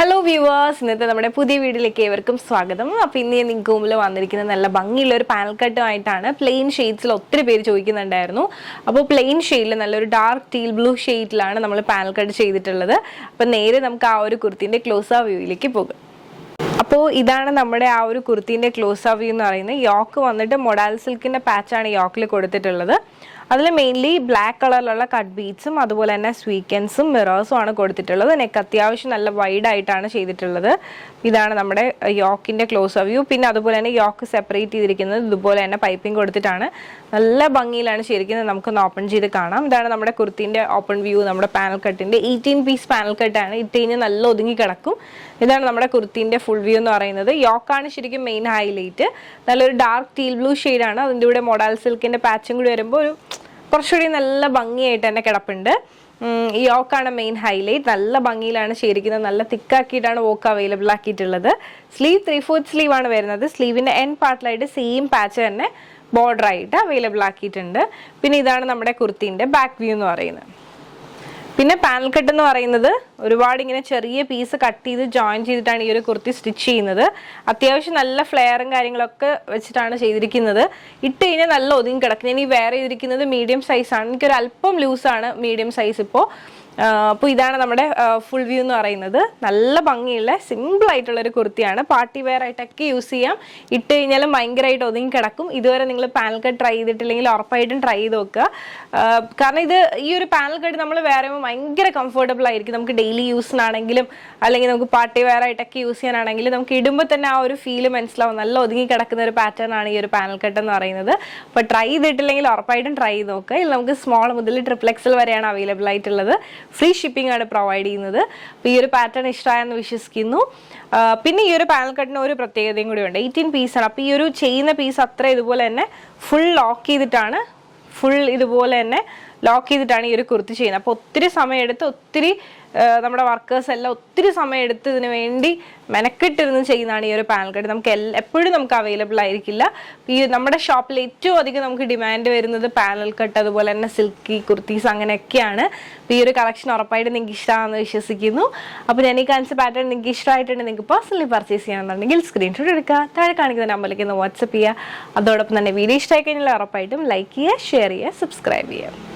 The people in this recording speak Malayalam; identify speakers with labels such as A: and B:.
A: ഹലോ വ്യൂവേഴ്സ്, ഇന്നത്തെ നമ്മുടെ പുതിയ വീഡിയോയിലേക്ക് ഏവർക്കും സ്വാഗതം. അപ്പോൾ ഇന്ന് ഞാൻ നിങ്ങൾക്ക് മുമ്പിൽ വന്നിരിക്കുന്ന നല്ല ഭംഗിയുള്ള ഒരു പാനൽ കട്ടുമായിട്ടാണ്. പ്ലെയിൻ ഷെയ്ഡ്സിൽ ഒത്തിരി പേര് ചോദിക്കുന്നുണ്ടായിരുന്നു. അപ്പോൾ പ്ലെയിൻ ഷെയ്ഡിൽ നല്ലൊരു ഡാർക്ക് ടീൽ ബ്ലൂ ഷെയ്ഡിലാണ് നമ്മൾ പാനൽ കട്ട് ചെയ്തിട്ടുള്ളത്. അപ്പോൾ നേരെ നമുക്ക് ആ ഒരു കുർത്തിൻ്റെ ക്ലോസ് ആ വ്യൂയിലേക്ക് പോകാം. അപ്പോൾ ഇതാണ് നമ്മുടെ ആ ഒരു കുർത്തിൻ്റെ ക്ലോസ് ആ വ്യൂ എന്ന് പറയുന്നത്. യോക്ക് വന്നിട്ട് മൊഡാൽ സിൽക്കിൻ്റെ പാച്ചാണ് യോക്കിൽ കൊടുത്തിട്ടുള്ളത്. അതിൽ മെയിൻലി ബ്ലാക്ക് കളറിലുള്ള കട്ട് ബീഡ്സും അതുപോലെ തന്നെ സ്വീക്കൻസും മിറേഴ്സും ആണ് കൊടുത്തിട്ടുള്ളത്. നെക്ക് അത്യാവശ്യം നല്ല വൈഡ് ആയിട്ടാണ് ചെയ്തിട്ടുള്ളത്. ഇതാണ് നമ്മുടെ യോക്കിൻ്റെ ക്ലോസ് വ്യൂ. പിന്നെ അതുപോലെ തന്നെ യോക്ക് സെപ്പറേറ്റ് ചെയ്തിരിക്കുന്നത് ഇതുപോലെ തന്നെ പൈപ്പിംഗ് കൊടുത്തിട്ടാണ്. നല്ല ഭംഗിയിലാണ് ചെയ്തിരിക്കുന്നത്. നമുക്കൊന്ന് ഓപ്പൺ ചെയ്ത് കാണാം. ഇതാണ് നമ്മുടെ കുർത്തിൻ്റെ ഓപ്പൺ വ്യൂ. നമ്മുടെ പാനൽ കട്ടിൻ്റെ 18 പീസ് പാനൽ കട്ടാണ്. ഇട്ട് കഴിഞ്ഞാൽ നല്ല ഒതുങ്ങി കിടക്കും. ഇതാണ് നമ്മുടെ കുർത്തിൻ്റെ ഫുൾ വ്യൂ എന്ന് പറയുന്നത്. യോക്കാണ് ശരിക്കും മെയിൻ ഹൈലൈറ്റ്. നല്ലൊരു ഡാർക്ക് ടീൽ ബ്ലൂ ഷെയ്ഡാണ്. അതിൻ്റെ കൂടെ മൊഡാൽ സിൽക്കിൻ്റെ പാച്ചും കൂടി വരുമ്പോൾ ഒരു കുറച്ചുകൂടി നല്ല ഭംഗിയായിട്ട് തന്നെ കിടപ്പുണ്ട്. ഈ യോക്കാണ് മെയിൻ ഹൈലൈറ്റ്. നല്ല ഭംഗിയിലാണ് ചെയ്തിരിക്കുന്നത്. നല്ല തിക്കാക്കിയിട്ടാണ് വോക്ക് അവൈലബിൾ ആക്കിയിട്ടുള്ളത്. സ്ലീവ് 3/4 സ്ലീവ് ആണ് വരുന്നത്. സ്ലീവിൻ്റെ എൻഡ് പാർട്ടിലായിട്ട് സെയിം പാച്ച് തന്നെ ബോർഡർ ആയിട്ട് അവൈലബിൾ ആക്കിയിട്ടുണ്ട്. പിന്നെ ഇതാണ് നമ്മുടെ കുർത്തിൻ്റെ ബാക്ക് വ്യൂ എന്ന് പറയുന്നത്. പിന്നെ പാനൽ കട്ട് എന്ന് പറയുന്നത് ഒരുപാട് ഇങ്ങനെ ചെറിയ പീസ് കട്ട് ചെയ്ത് ജോയിൻ ചെയ്തിട്ടാണ് ഈ ഒരു കുർത്തി സ്റ്റിച്ച് ചെയ്യുന്നത്. അത്യാവശ്യം നല്ല ഫ്ലെയറും കാര്യങ്ങളൊക്കെ വെച്ചിട്ടാണ് ചെയ്തിരിക്കുന്നത്. ഇട്ട് കഴിഞ്ഞാൽ നല്ല ഒതുങ്ങി കിടക്കും. ഞാൻ ഈ വെയർ ചെയ്തിരിക്കുന്നത് മീഡിയം സൈസാണ്. എനിക്കൊരു അല്പം ലൂസാണ് മീഡിയം സൈസ് ഇപ്പോൾ. അപ്പോൾ ഇതാണ് നമ്മുടെ ഫുൾ വ്യൂ എന്ന് പറയുന്നത്. നല്ല ഭംഗിയുള്ള സിമ്പിൾ ആയിട്ടുള്ളൊരു കുർത്തിയാണ്. പാർട്ടി വെയർ ആയിട്ടൊക്കെ യൂസ് ചെയ്യാം. ഇട്ട് കഴിഞ്ഞാലും ഭയങ്കരമായിട്ട് ഒതുങ്ങി കിടക്കും. ഇതുവരെ നിങ്ങൾ പാനൽ കട്ട് ട്രൈ ചെയ്തിട്ടില്ലെങ്കിൽ ഉറപ്പായിട്ടും ട്രൈ ചെയ്ത് നോക്കുക. കാരണം ഈ ഒരു പാനൽ കട്ട് നമ്മൾ വേറെ ഭയങ്കര കംഫർട്ടബിൾ ആയിരിക്കും. നമുക്ക് ഡെയിലി യൂസിനാണെങ്കിലും അല്ലെങ്കിൽ നമുക്ക് പാർട്ടി വെയർ ആയിട്ടൊക്കെ യൂസ് ചെയ്യാനാണെങ്കിലും നമുക്ക് ഇടുമ്പോൾ തന്നെ ആ ഒരു ഫീല് മനസ്സിലാവും. നല്ല ഒതുങ്ങി കിടക്കുന്ന ഒരു പാറ്റേൺ ആണ് ഈ ഒരു പാനൽ കട്ട് എന്ന് പറയുന്നത്. അപ്പോൾ ട്രൈ ചെയ്തിട്ടില്ലെങ്കിൽ ഉറപ്പായിട്ടും ട്രൈ ചെയ്ത് നോക്കുക. ഇതിൽ നമുക്ക് സ്മോൾ മുതൽ XXL വരെയാണ് അവൈലബിൾ ആയിട്ടുള്ളത്. ഫ്രീ ഷിപ്പിംഗ് ആണ് പ്രൊവൈഡ് ചെയ്യുന്നത്. അപ്പോൾ ഈ ഒരു പാറ്റേൺ ഇഷ്ടമായെന്ന് വിശ്വസിക്കുന്നു. പിന്നെ ഈ ഒരു പാനൽ കട്ടിന് ഒരു പ്രത്യേകതയും കൂടി ഉണ്ട്. 18 പീസാണ്. അപ്പോൾ ഈ ഒരു ചെയ്യുന്ന പീസ് അത്ര ഇതുപോലെ തന്നെ ഫുൾ ലോക്ക് ചെയ്തിട്ടാണ് ഈ ഒരു കുർത്തി ചെയ്യുന്നത്. അപ്പോൾ ഒത്തിരി സമയമെടുത്ത് ഒത്തിരി നമ്മുടെ വർക്കേഴ്സ് എല്ലാം ഒത്തിരി സമയമെടുത്ത് ഇതിനു വേണ്ടി മെനക്കെട്ടിരുന്ന് ചെയ്യുന്നതാണ് ഈ ഒരു പാനൽ കട്ട്. നമുക്ക് എപ്പോഴും നമുക്ക് അവൈലബിൾ ആയിരിക്കില്ല. ഈ നമ്മുടെ ഷോപ്പിൽ ഏറ്റവും അധികം നമുക്ക് ഡിമാൻഡ് വരുന്നത് പാനൽ കട്ട് അതുപോലെ തന്നെ സിൽക്കി കുർത്തീസ് അങ്ങനെയൊക്കെയാണ്. അപ്പോൾ ഈ ഒരു കളക്ഷൻ ഉറപ്പായിട്ട് നിങ്ങൾക്ക് ഇഷ്ടമാണെന്ന് വിശ്വസിക്കുന്നു. അപ്പോൾ ഞാൻ ഈ കാണിച്ച പാറ്റേൺ നിങ്ങൾക്ക് ഇഷ്ടമായിട്ടുണ്ട് നിങ്ങൾക്ക് പേഴ്സണലി പർച്ചേസ് ചെയ്യണമെന്നുണ്ടെങ്കിൽ സ്ക്രീൻഷോട്ട് എടുക്കുക. താഴെ കാണിക്കുന്ന നമ്പറിലേക്ക് ഒന്ന് വാട്സപ്പ് ചെയ്യുക. അതോടൊപ്പം തന്നെ വീഡിയോ ഇഷ്ടമായി കഴിഞ്ഞാൽ ഉറപ്പായിട്ടും ലൈക്ക് ചെയ്യുക, ഷെയർ ചെയ്യുക, സബ്സ്ക്രൈബ് ചെയ്യുക.